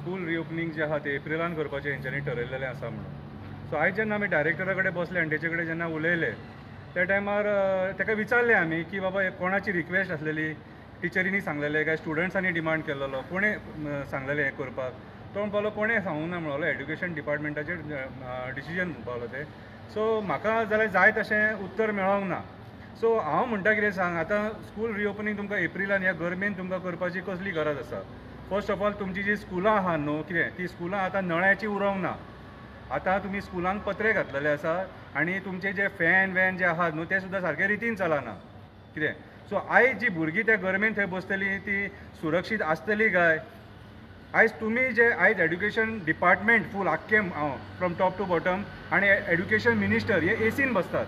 रिओपनिंग जे आहा ते एप्रिलान करपाचें हेंच्यांनी ठरयलेलें आसा म्हणून. सो आयज जेन्ना आमी डायरेक्टरा कडेन बसले आनी तेचे कडेन जेन्ना उलयले त्या टायमार ताका विचारलें आमी की बाबा कोणाची रिक्वेस्ट आसलेली, टिचरींनी सांगलेलें काय स्टुडंट्सांनी डिमांड केल्लो, कोणें सांगलेलें हें करपाक. तो म्हणपालो कोणें सांगूंक ना म्हणलो, एड्युकेशन डिपार्टमेंटाचेर डिसिजन म्हणपालो तें. सो म्हाका जाल्यार जाय तशें उत्तर मेळोंक ना. सो हांव म्हणटा कितें सांग, आतां स्कूल रिओपनिंग तुमकां एप्रिलान ह्या गरमेन तुमकां करपाची कसली गरज आसा. फर्स्ट ऑफ ऑल तुमची जी स्कुलां आहा न्हू कितें, ती स्कुलां आतां नळ्याची उरोंक ना. आतां तुमी स्कुलांक पत्रे घातलेले आसा आनी तुमचे जे फॅन जे आहात न्हू ते सुद्दां सारके रितीन चलना कितें. सो आयज जी भुरगीं त्या गरमेन थंय बसतलीं ती सुरक्षीत आसतली काय. आयज तुमी जे आयज एड्युकेशन डिपार्टमेंट फूल आख्खें फ्रॉम टॉप टू बॉटम आनी एड्युकेशन मिनिस्टर हे एसीन बसतात.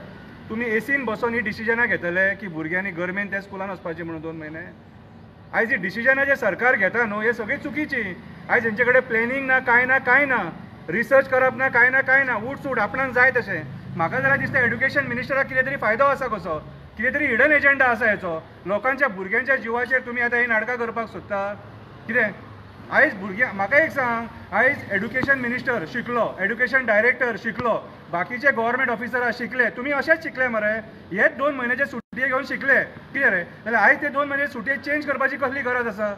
तुमी एसीन बसून ही डिसिजनां घेतले की भुरग्यांनी गरमेन त्या स्कुलान वचपाचें म्हणून 2 म्हयने. आयज ही डिसिजनां जे सरकार घेता न्हू हे सगळी चुकीची. आयज हेंचे कडेन प्लॅनिंग ना, कांय ना, रिसर्च करप ना, कांय ना, उठ आपणाक जाय तशें. म्हाका जाल्यार दिसता एड्युकेशन मिनिस्टराक कितें तरी फायदो आसा कसो, कितें तरी हिडन एजेंडा आसा हेचो. लोकांच्या भुरग्यांच्या जिवाचेर तुमी आतां ही नाटकां करपाक सोदता कितें. आयज भुरग्यां म्हाका एक सांग, आयज एड्युकेशन मिनिस्टर शिकलो, एड्युकेशन डायरेक्टर शिकलो, बाकीचे गव्हर्मेंट ऑफिसर शिकले, तुमी अशेंच शिकले मरे. हेच 2 म्हयन्याचे सुटये घेवन शिकले कितें रे. जाल्यार आयज ते 2 म्हयने सुटये चेंज करपाची कसली गरज आसा.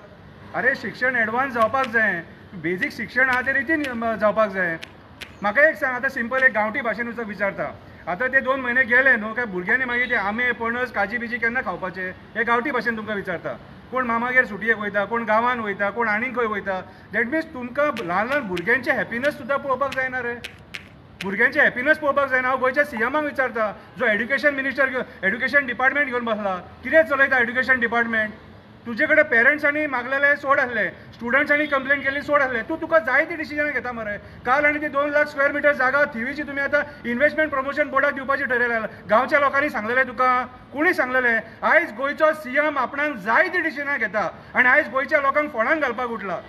अरे शिक्षण एडवान्स जावपाक जाय, बेजीक शिक्षण आहा ते रितीन जावपाक जाय. म्हाका एक सांग, आतां सिंपल एक गांवठी भाशेन विचारता, आतां ते 2 म्हयने गेले न्हू काय भुरग्यांनी मागीर ते आंबे पणस काजी बिजी केन्ना खावपाचे हे गांवठी भाशेन तुमकां विचारता. कोण मामागेर सुटयेक वयता, कोण गांवान वयता, कोण आनीक खंय वयता. दॅट मिन्स तुमकां ल्हान भुरग्यांचे हॅपिनस सुद्दां पळोवपाक जायना रे. भुरग्यांचे हॅपिनस पळोवपाक जायना. हांव गोंयच्या सीएमाक विचारता, जो एड्युकेशन मिनिस्टर एड्युकेशन डिपार्टमेंट घेवन बसला, कितें चलयता एड्युकेशन डिपार्टमेंट. तुजे कडेन पेरंट्सांनी मागलेले सोड आसले, स्टुडंट्सांनी कंप्लेन केली सोड आसले, तुका जाय ती डिसिजनां घेता मरे. काल आनी ती 2 लाख स्क्वेअर मिटर जागा थिवीची तुमी आतां इन्व्हेस्टमेंट प्रमोशन बोर्डाक दिवपाची ठरयल्या. गांवच्या लोकांनी सांगलेले तुका, कोणी सांगलेले. आयज गोंयचो सीएम आपणाक जाय ती डिसिजनां घेता आनी आयज गोंयच्या लोकांक फोंडान घालपाक उठला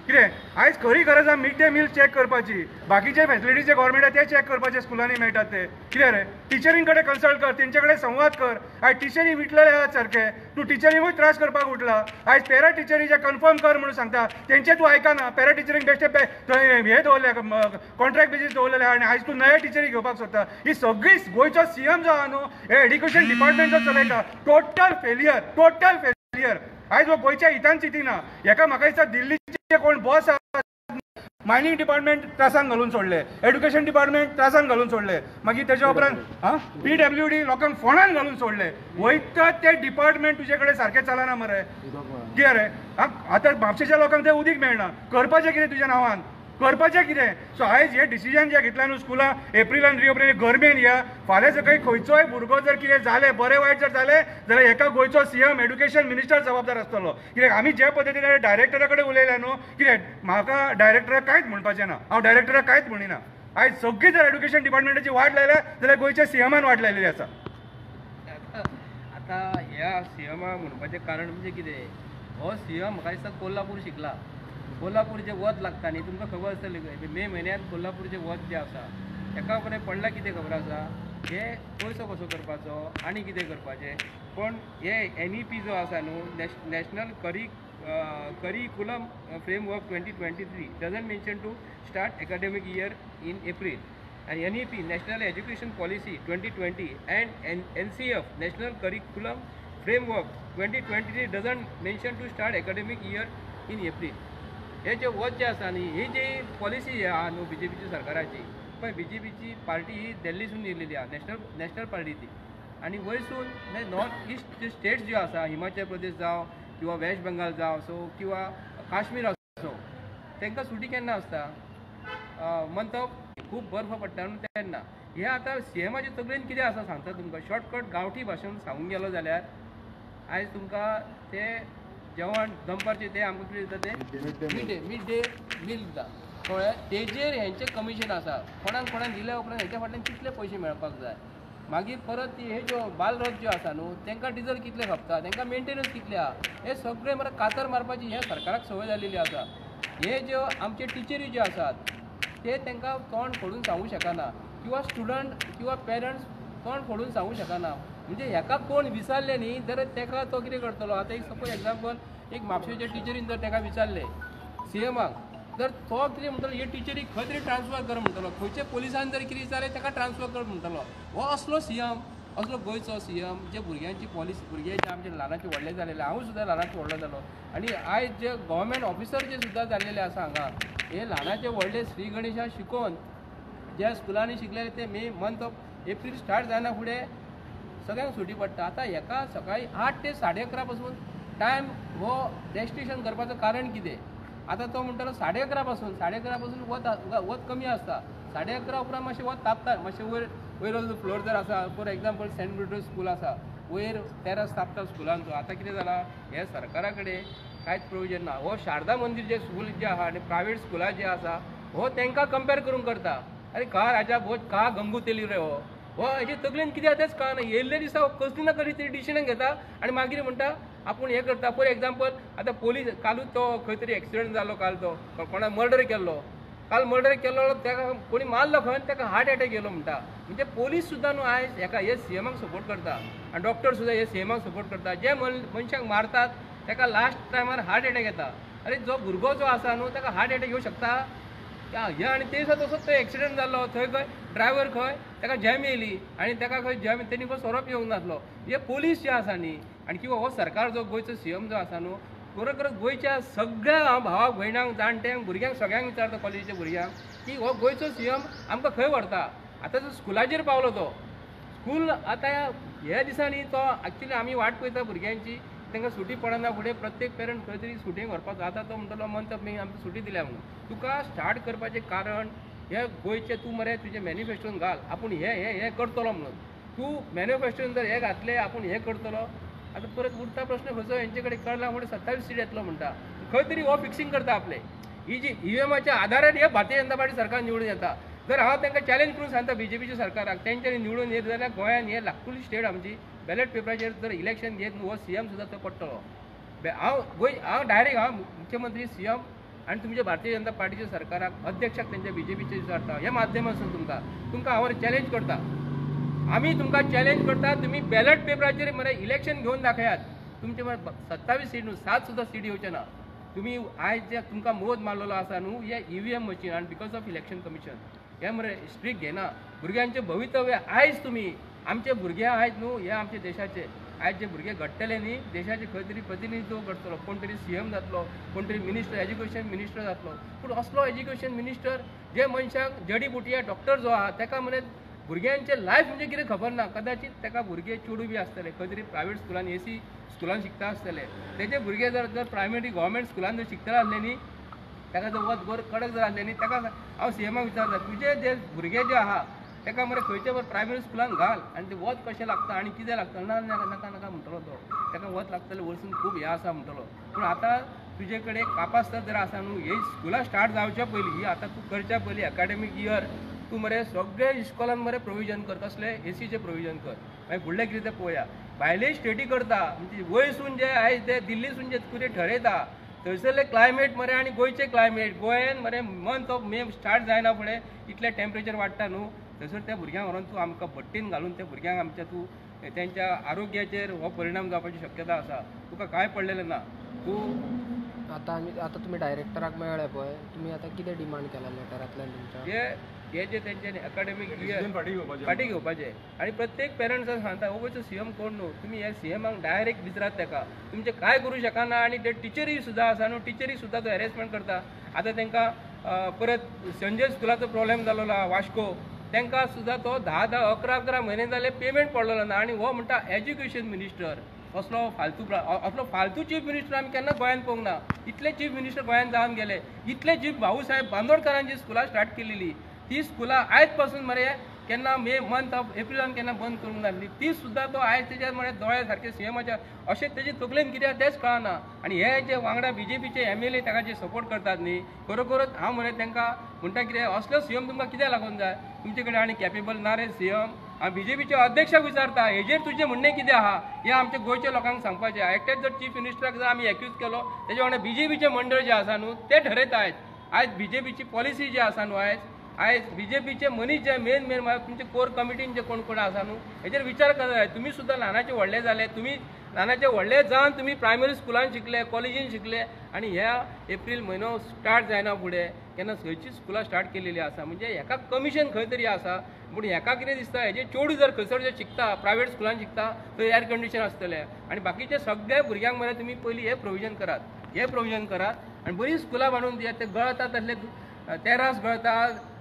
कितें. आयज खरी गरज आहा मिड डे मील चॅक करपाची, बाकीचे फॅसिलिटी जे गव्हर्मेंट आहा ते चॅक करपाचे स्कुलांनी मेळटात ते कितें रे. टिचरीं कडेन कन्सल्ट कर, तेंचे कडेन संवाद कर. आयज टिचरी विटलेले आहात सारके, तूं टिचरींकूय त्रास करपाक उठला. आयज पॅरा टिचरी जे कन्फर्म कर म्हणून सांगता तेंचे तूं आयकना. पॅरा टिचरींक बेश्टे थंय हे दवरले, कॉन्ट्रॅक्ट बेजीस दवरलेले आनी आयज तूं नवे टिचरी घेवपाक सोदता. ही सगळी गोंयचो सीएम जो आहा न्हू हे एड्युकेशन डिपार्टमेंट जो चलयता टोटल फेलियर. आयज हो गोंयच्या हितान चिंतिना. हेका म्हाका दिसता दिल्लीचे कोण बॉस आहा, मायनिंग डिपार्टमेंट त्रासांक घालून सोडले, एड्युकेशन डिपार्टमेंट त्रासांक घालून सोडले, मागीर तेच्या उपरांत PWD लोकांक फोंडान घालून सोडले. वयता ते डिपार्टमेंट तुजे कडेन सारकें चलना मरे कितें रे. आतां म्हापशेच्या लोकांक ते उदीक मेळना. करपाचें कितें तुज्या नांवान, करपाचें कितें. सो आयज हे डिसिजन जे घेतला न्हू स्कुलां एप्रिलान रिओपनिंग गरमेन या, फाल्यां सकयल खंयचोय भुरगो जर कितें जालें बरें वायट जर जालें जाल्यार हेका गोंयचो सीएम एड्युकेशन मिनिस्टर जबाबदार आसतलो. कित्याक आमी जे पद्दतीन डायरेक्टरा कडेन उलयल्या न्हू कितें म्हाका डायरेक्टराक कांयच म्हणपाचें ना, हांव डायरेक्टराक कांयच म्हणिना. आयज सगळी जर एड्युकेशन डिपार्टमेंटाची वाट लायल्या जाल्यार गोंयच्या सीएमान वाट लायलेली आसा. आतां ह्या सीएमाक म्हणपाचें कारण म्हणजे कितें, हो सीएम म्हाका दिसता कोल्हापूर शिकला. कोल्हापूर जे वत लागता न्ही तुमकां खबर आसतलें मे म्हयन्यांत कोल्हापूर जे वत जे आसा हेका बरें पडला. कितें खबर आसा, हे पयसो कसो करपाचो आनी कितें करपाचें. पण हे NEP जो आसा न्हू national curriculum framework 2023 doesn't mention to start academic year in April. आणि NEP national education policy 2020 and NCF national curriculum framework 2023 doesn't mention to start academic year in April. हे जे वत जे आसा न्ही ही जी पॉलिसी आहा न्हू BJPची सरकाराची पळय, BJPची पार्टी ही दिल्लीसून येयलेली आहा, नॅशनल पार्टी ती. आनी वयरसून नॉर्थ ईस्ट जे स्टेट्स ज्यो आसा हिमाचल प्रदेश जावं किंवा वेस्ट बेंगाल जावं सो किंवा काश्मीर असो तांकां सुटी केन्ना आसता मंथ ऑफ खूब बर्फ पडटा न्हू तेन्ना. हे आतां सीएमाचे तकलेन कितें आसा सांगता तुमकां. शॉर्टकट गांवठी भाशेन सांगूंक गेलो जाल्यार आयज तुमकां ते जेवण दनपारचे ते आमकां कितें दिता ते मिड डे मील दिता कळ्ळें. तेजेर हेंचें कमिशन आसा. कोणाक दिल्या उपरांत हेंच्या फाटल्यान कितले पयशे मेळपाक जाय. मागीर परत हे ज्यो बालरथ ज्यो आसा न्हू तांकां डिझल कितले खपता, तांकां मेंटेनन्स कितले आहा, हे सगळे मरे कातर मारपाची ह्या सरकाराक संवय जाल्लेली आसा. हे ज्यो आमचे टिचरी ज्यो आसात ते तांकां तोंड फोडून सांगूंक शकना किंवा स्टुडंट किंवा पेरंट्स तोंड फोडून सांगूंक शकना. म्हणजे हेका कोण विचारले न्ही जाल्यार ताका तो कितें करतलो. आतां एक सपोज एग्जाम्पल एक म्हापशेच्या टिचरीन जर ताका विचारले सीएमाक जर तो कितें म्हणटलो हे टिचरीक खंय तरी ट्रान्सफर कर म्हणटलो, खंयचे पुलिसान जर कितें विचारलें ताका ट्रान्सफर कर म्हणटलो. हो असलो सीएम, असलो गोंयचो सीएम जे भुरग्यांची पॉलिसी, भुरगे जे आमचे ल्हानाचे व्हडले जालेले, हांव सुद्दां ल्हानाचो व्हडलो जालो, आनी आयज जे गव्हर्मेंट ऑफिसर जे सुद्दां जाल्लेले आसा हांगा, हे ल्हानाचे व्हडले श्री गणेशा शिकोवन ज्या स्कुलांनी शिकलेले ते May month of April start जायना फुडें सगळ्यांक सुटी पडटा. आतां हेका सकाळी 8 ते 11:30 पासून टायम हो रेस्ट्रिक्शन करपाचो कारण कितें? आतां तो म्हणटालो 11:30 पासून वत कमी आसता, 11:30 उपरांत मातशें वत तापता, मातशें वयर फ्लोर जर आसा, for example saint Brutus school आसा, वयर टेरस तापता स्कुलांचो. आतां कितें जालां, हे सरकारा कडेन कांयच प्रोविजन ना. हो शारदा मंदिर जे स्कूल जे आहा आनी प्रायवेट स्कुलां जे आसा हो तांकां कंपेर करून करता. अरे का राजा भोज का गंगू तेली रे हो हेजे तकलेन कितें तेच कळना. येयल्ले दिसा कसली ना कसली तरी डिसिजन घेता आनी मागीर म्हणटा आपूण हें करता. फॉर एग्जाम्पल आतां पोलीस कालूच तो खंय तरी एक्सिडंट जालो, काल तो कोणा मर्डर केल्लो, ताका कोणी मारलो खंय, ताका हार्ट एटॅक येयलो म्हणटा. म्हणजे पोलीस सुद्दां न्हू आयज हेका हे सीएमाक सपोर्ट करता आनी डॉक्टर सुद्दां हे सीएमाक सपोर्ट करता. जे मनशाक मारतात ताका लास्ट टायमार हार्ट एटॅक येता. अरे जो भुरगो जो आसा न्हू ताका हार्ट एटॅक येवं शकता हे? आनी ते दिसा तसोच तो एक्सिडंट जाल्लो, थंय खंय ड्रायव्हर खंय ताका जॅम येयली आनी ताका खंय जॅम तेणी खंय सोरोप येवंक नासलो. हे पोलीस जे आसा न्ही आनी किंवा हो सरकार जो गोंयचो सीएम जो आसा न्हू, खरोखर गोंयच्या सगळ्या भावाक भयणांक जाणट्यांक भुरग्यांक सगळ्यांक विचारता कॉलेजीच्या भुरग्यांक की हो गोंयचो सीएम आमकां खंय व्हरता. आतां जो स्कुलाचेर पावलो तो स्कूल आतां ह्या दिसांनी तो एक्चुली आमी वाट पळयता भुरग्यांची, तांकां सुटी पडना फुडें प्रत्येक पेरंट खंय तरी सुटयेक व्हरपाचो. आतां तो म्हणटलो मंथ ऑफ मे आमकां सुटी दिल्या म्हणून. तुका स्टार्ट करपाचें कारण हे गोंयचे तूं मरे तुजें मॅनिफेस्टोन घाल आपूण हे करतलो म्हणून. तूं मॅनिफेस्टोन जर हे घातलें आपूण हे करतलो, आतां परत उरता प्रश्न खंयचो हेंचे कडेन कळना फुडें 27 सीट येतलो म्हणटा. खंय तरी हो फिक्सिंग करता आपले. ही जी ईव्हीएमाच्या आदारार हे भारतीय जनता पार्टी सरकार निवडून येता. जर हांव तांकां चॅलेंज करून सांगता बीजेपीच्या सरकाराक तेंच्यांनी निवडून येत जाल्यार गोंयांत हे लाखुली स्टेट आमची बॅलेट पेपराचेर जर इलेक्शन घेत न्हू हो सीएम सुद्दां तो पडटलो. हांव डायरेक्ट मुख्यमंत्री सीएम आनी तुमच्या भारतीय जनता पार्टीच्या सरकाराक अध्यक्षाक तेंच्या बीजेपीचे विचारता. ह्या माध्यमांतसून तुमकां हांव चॅलेंज करता. आमी तुमकां चॅलेंज करता, तुमी बॅलेट पेपराचेर मरे इलेक्शन घेवन दाखयात. तुमचे 27 सीट न्हू 7 सुद्दां सीट येवचे ना. तुमी आयज जे तुमकां मोद मारलेलो आसा न्हू हे ईव्हीएम मशीन आनी बिकॉज ऑफ इलेक्शन कमिशन हे मरे स्ट्रीक घेना. भुरग्यांचें भवितव्य आयज तुमी आमचे भुरगे आयज न्हू हे आमचे देशाचे आयज जे भुरगे घडटले न्ही देशाचे खंय तरी प्रतिनिधित्व करतलो. कोण तरी सीएम जातलो, कोण तरी मिनिस्टर एज्युकेशन मिनिस्टर जातलो. पूण असलो एज्युकेशन मिनिस्टर जे मनशाक जडी बुटिया डॉक्टर जो आहा ताका मरे भुरग्यांचे लायफ म्हणजे कितें खबर ना. कदाचित ताका भुरगे चेडूं बी आसतले खंय तरी प्रायवेट स्कुलान एसी स्कुलान शिकता आसतले. तेजे भुरगे जर प्रायमरी गव्हर्मेंट स्कुलान जर शिकता आसले न्ही ताका जर वत गोर कडक जर आसले न्ही ताका हांव सीएमाक विचारता तुजे जे भुरगे जे आहा ताका मरे खंयच्या प्रायमरी स्कुलान घाल आनी ते वत कशें लागता आनी कितें लागता. नाका नाका म्हणटलो तो. ताका वत लागतले वर्सून खूब हें आसा म्हणटलो. पूण आतां तुजे कडेन कापास्तर जर आसा न्हू ही स्कुलां स्टार्ट जावच्या पयलीं ही आतां तूं करच्या पयलीं एकाडेमीक इयर तूं मरे सगळे इस्कॉलान मरे प्रोविजन कर. कसले एसीचे प्रोविजन कर. मागीर फुडलें कितें तें पळोवया. भायले स्टेटी करता म्हणजे वयरसून जे आयज ते दिल्लीसून जे कितें ठरयता थंयसरले क्लायमेट मरे आनी गोंयचे क्लायमेट गोंयान मरे मंथ ऑफ मे स्टार्ट जायना फुडें इतलें टेम्परेचर वाडटा न्हू थंयसर त्या भुरग्यांक व्हरून तूं आमकां भट्टीन घालून त्या भुरग्यांक आमच्या तूं तेंच्या आरोग्याचेर हो परिणाम जावपाची शक्यता आसा. तुका कांय पडलेलें ना. तूं आता तुम्ही डायरेक्टराक मेळ्ळे पळय तुमी आतां कितें डिमांड केला लेटरांतल्यान तुमच्या हे जे तेंच्यांनी एकाडेमीक इयर फाटीं घेवपाचें आनी प्रत्येक पेरंट्साक सांगता हो गोंयचो सीएम कोण न्हू तुमी हे सीएमाक डायरेक्ट विचारात ताका तुमचें कांय करूं शकना. आनी ते टिचरी सुद्दां आसा न्हू टिचरी सुद्दां तो हॅरेसमेंट करता. आतां तांकां परत संजय स्कुलाचो प्रॉब्लेम जाल्लो वास्को तांकां सुद्दां तो 10-11 म्हयने जाले पेमेंट पडलेलो ना. आनी हो म्हणटा एज्युकेशन मिनिस्टर असलो फालतू चीफ मिनिस्टर आमी केन्ना गोंयांत पळोवंक ना. इतले चीफ मिनिस्टर गोंयांत जावन गेले. इतले चीफ भाऊ साहेब बांदोडकरांची स्कुलां स्टार्ट केलेली ती स्कुलां आयज पासून मरे केन्ना मे मंथ ऑफ एप्रिलान केन्ना बंद करूंक नासली ती सुद्दां तो आयज तेच्या मरे दोळे सारके सीएमाच्या अशें तेजे तकलेन कित्याक तेच कळना. आनी हे जे वांगडा बीजेपीचे एमएलए ताका जे सपोर्ट करतात न्ही खरोखरच हांव मरे तांकां म्हणटा कितें असलो सीएम तुमकां कित्याक लागून जाय. तुमचे कडेन आनी कॅपेबल ना रे सीएम. हांव बीजेपीच्या अध्यक्षाक विचारता हेजेर तुजें म्हणणें कितें आहा हें आमच्या गोंयच्या लोकांक सांगपाचें. एकटेच जर चीफ मिनिस्टराक जर आमी एक्यूज केलो तेजे वांगडा बीजेपीचे मंडळ जे आसा न्हू ते ठरयता. आयज बीजेपीची पॉलिसी जी आसा न्हू आयज आयज BJPचे मनीस जे मेन तुमचे कोर कमिटीन जे कोण कोण आसा न्हू हेचेर विचार करता जाय. तुमी सुद्दां ल्हानाचे व्हडले जाले, तुमी ल्हानाचे व्हडले जावन तुमी प्रायमरी स्कुलान शिकले, कॉलेजीन शिकले आनी ह्या एप्रील म्हयनो स्टार्ट जायना फुडें केन्ना खंयची स्कुलां स्टार्ट केलेली आसा. म्हणजे हेका कमिशन खंय तरी आसा, पूण हेका कितें दिसता हेजे चेडूं जर खंयसर जे शिकता प्रायवेट स्कुलान शिकता थंय एअर कंडिशन आसतलें आनी बाकीचे सगळ्या भुरग्यांक मरे तुमी पयलीं हे प्रोविजन करात आनी बरी स्कुलां बांदून दियात. ते गळता तसले तेरास गळता,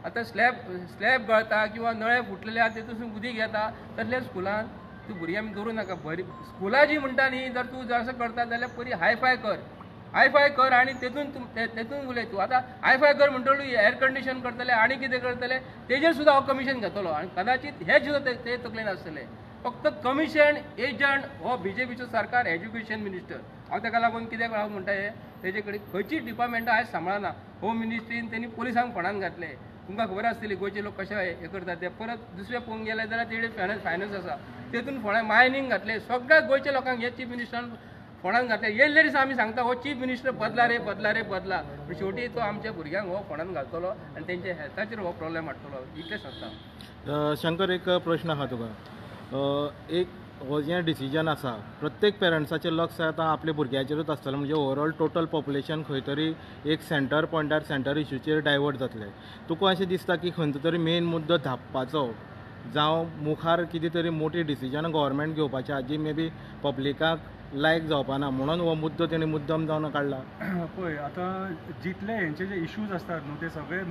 आतां स्लॅब गळता किंवा नळे फुटलेले आहा तेतून उदीक येता, तसल्या स्कुलान तूं भुरग्यांक दवरूं नाका. बरी स्कुलां जी म्हणटा न्ही जर तूं जर असं करता जाल्यार बरी हायफाय कर आनी तेतून उलय. तूं आतां हायफाय कर म्हणटलो एअर कंडिशन करतले आनी कितें करतले तेजेर सुद्दां हांव कमिशन घेतलो आनी कदाचित हे सुद्दां ते तकलेन आसतले. फक्त कमिशन एजंट हो BJPचो सरकार, एज्युकेशन मिनिस्टर. हांव ताका लागून कित्याक हांव म्हणटा हे तेजे कडेन खंयचीच डिपार्टमेंटां आयज सांबाळना. होम मिनिस्ट्रीन तेणी पुलिसांक फोंडान घातले. तुमकां खबर आसतली गोंयचे लोक कशे हे करतात ते. परत दुसरे पळोवंक गेले जाल्यार तेजे फायनान्स आसा तेतून फोंड्यां मायनींग घातले. सगळ्या गोंयच्या लोकांक हे चीफ मिनिस्टरान फोंडान घातले. येयल्ले दिसा आमी सांगता हो चीफ मिनिस्टर बदला रे बदला पूण शेवटी तो आमच्या भुरग्यांक हो फोंडान घालतलो आनी तेंचे हेल्थाचेर हो प्रॉब्लेम हाडटलो. इतलें सांगता. शंकर, एक प्रश्न आहा तुका. एक हो जें डिसिजन आसा प्रत्येक पेरंट्साचें लक्ष आतां आपल्या भुरग्याचेरूच आसतलें. म्हणजे ओवरऑल टोटल पॉप्युलेशन खंय तरी एक सेंटर पॉयंटार सेंटर इश्यूचेर डायवर्ट जातलें. तुका अशें दिसता की खंयचो तरी मेन मुद्दो धांपपाचो जावं मुखार कितें तरी मोटी डिसिजनां गव्हर्मेंट घेवपाची जी मे बी पब्लिकाक लायक जावपाना म्हणून हो मुद्दो तेणी मुद्दम जावन काडला. पळय आतां जितले हेंचे जे इश्यूज आसतात न्हू ते सगळे